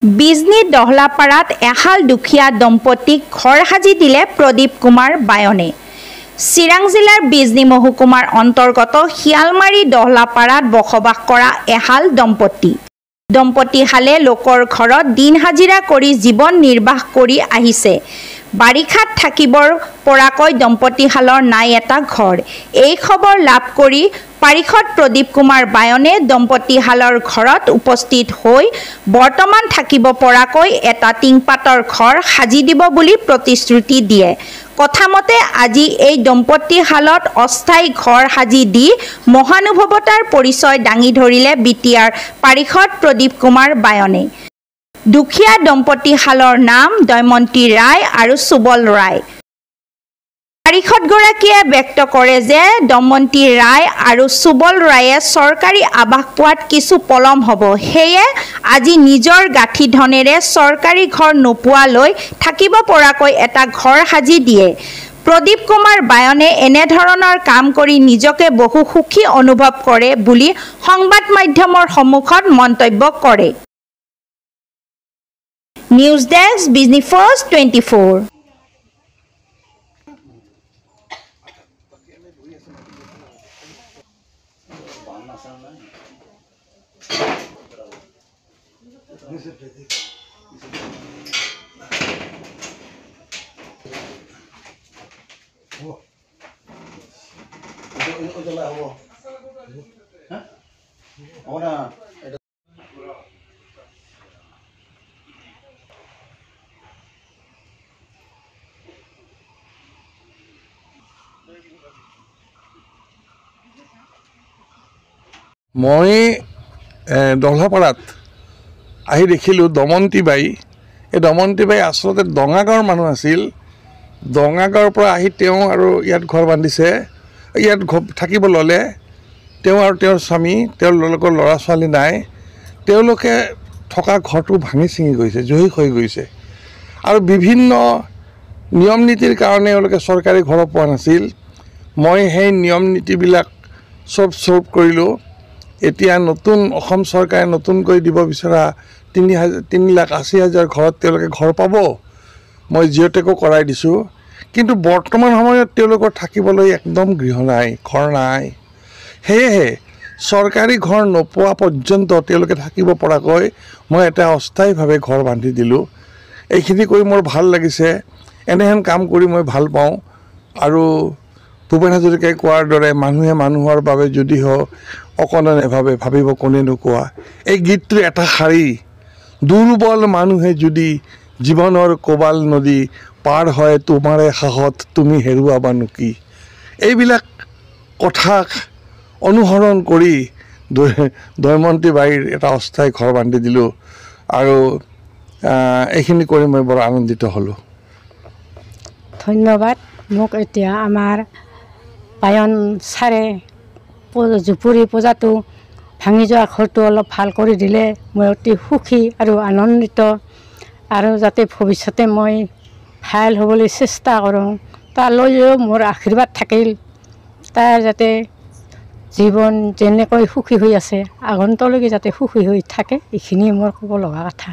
বিজনী দহলাপাৰাত এহাল দুখীয়া দম্পতীক ঘৰ সাজি দিলে প্ৰদীপ কুমাৰ বায়নে। চিৰাং জিলাৰ বিজনী মহকুমাৰ অন্তৰ্গত শিয়ালমাৰী দহলাপাৰাত বসবাস কৰা এহাল দম্পতীহালে লোকৰ ঘৰত দিন হাজিৰা কৰি জীৱন নিৰ্বাহ কৰি আহিছে। বাৰিষাত থাকিবৰ পৰাকৈ দম্পতীহালৰ নাই এটা ঘৰ। এই খবৰ লাভ কৰি পাৰিষদ প্ৰদীপ কুমাৰ বায়নে দম্পতীহালৰ ঘৰত উপস্থিত হৈ বৰ্তমান থাকিব পৰাকৈ এটা টিংপাতৰ ঘৰ সাজি দিব বুলি প্ৰতিশ্ৰুতি দিয়ে। কথামতে আজি এই দম্পতীহালত অস্থায়ী ঘৰ সাজি দি মহানুভৱতাৰ পৰিচয় দাঙি ধৰিলে বিটিয়াৰ পাৰিষদ প্ৰদীপ কুমাৰ বায়নে। দুখীয়া দম্পতীহালৰ নাম দময়ন্তী ৰায় আৰু সুবল ৰায়। পাৰিষদগৰাকীয়ে ব্যক্ত কৰে যে দময়ন্তী ৰায় আৰু সুবল ৰায়ে চৰকাৰী আৱাস পোৱাত কিছু পলম হ'ব, সেয়ে আজি নিজৰ গাঁঠি ধনেৰে চৰকাৰী ঘৰ নোপোৱালৈ থাকিব পৰাকৈ এটা ঘৰ সাজি দিয়ে। প্ৰদীপ কুমাৰ বায়নে এনেধৰণৰ কাম কৰি নিজকে বহু সুখী অনুভৱ কৰে বুলি সংবাদ মাধ্যমৰ সন্মুখত মন্তব্য কৰে। News desk Bijni first 24। মই দহলাপাৰাত আহি দেখিলোঁ দময়ন্তী বাই। এই দময়ন্তী বাই আচলতে ডঙাগাঁৱৰ মানুহ আছিল। ডঙাগাঁৱৰ পৰা আহি তেওঁ আৰু ইয়াত ঘৰ বান্ধিছে, ইয়াত থাকিব ল'লে। তেওঁ আৰু তেওঁৰ স্বামী, তেওঁলোকৰ ল'ৰা ছোৱালী নাই। তেওঁলোকে থকা ঘৰটো ভাঙি ছিঙি গৈছে, জহি হৈ গৈছে আৰু বিভিন্ন নিয়ম নীতিৰ কাৰণে তেওঁলোকে চৰকাৰী ঘৰ পোৱা নাছিল। মই সেই নিয়ম নীতিবিলাক চব চল্ভ কৰিলোঁ। এতিয়া নতুন অসম চৰকাৰে নতুনকৈ দিব বিচৰা 3,80,000 ঘৰত তেওঁলোকে ঘৰ পাব। মই জিঅ'টেকো কৰাই দিছোঁ, কিন্তু বৰ্তমান সময়ত তেওঁলোকৰ থাকিবলৈ একদম গৃহ নাই, ঘৰ নাই। সেয়েহে চৰকাৰী ঘৰ নোপোৱা পৰ্যন্ত তেওঁলোকে থাকিব পৰাকৈ মই এটা অস্থায়ীভাৱে ঘৰ বান্ধি দিলোঁ। এইখিনি কৰি মোৰ ভাল লাগিছে। এনেহেন কাম কৰি মই ভাল পাওঁ। আৰু ভূপেন হাজৰিকাই কোৱাৰ দৰে মানুহে মানুহৰ বাবে যদিহ অকণে নেভাবে ভাবিব কোনে নোকোৱা। এই গীতটো এটা শাৰী, দুৰ্বল মানুহে যদি জীৱনৰ কোবাল নদী পাৰ হয় তোমাৰে সাহত তুমি হেৰুৱাবানো কি। এইবিলাক কথা অনুসৰণ কৰি দময়ন্তী বাইৰ এটা অস্থায়ী ঘৰ বান্ধি দিলোঁ আৰু এইখিনি কৰি মই বৰ আনন্দিত হ'লোঁ। ধন্যবাদ। মোক এতিয়া আমাৰ বায়ন ছাৰে জুপুৰি পূজাটো ভাঙি যোৱা ঘৰটো অলপ ভাল কৰি দিলে মই অতি সুখী আৰু আনন্দিত। আৰু যাতে ভৱিষ্যতে মই ভাল হ'বলৈ চেষ্টা কৰোঁ, তালৈও মোৰ আশীৰ্বাদ থাকিল। তাৰ যাতে জীৱন যেনেকৈ সুখী হৈ আছে আগন্তলৈকে যাতে সুখী হৈ থাকে, এইখিনিয়ে মোৰ ক'ব লগা কথা।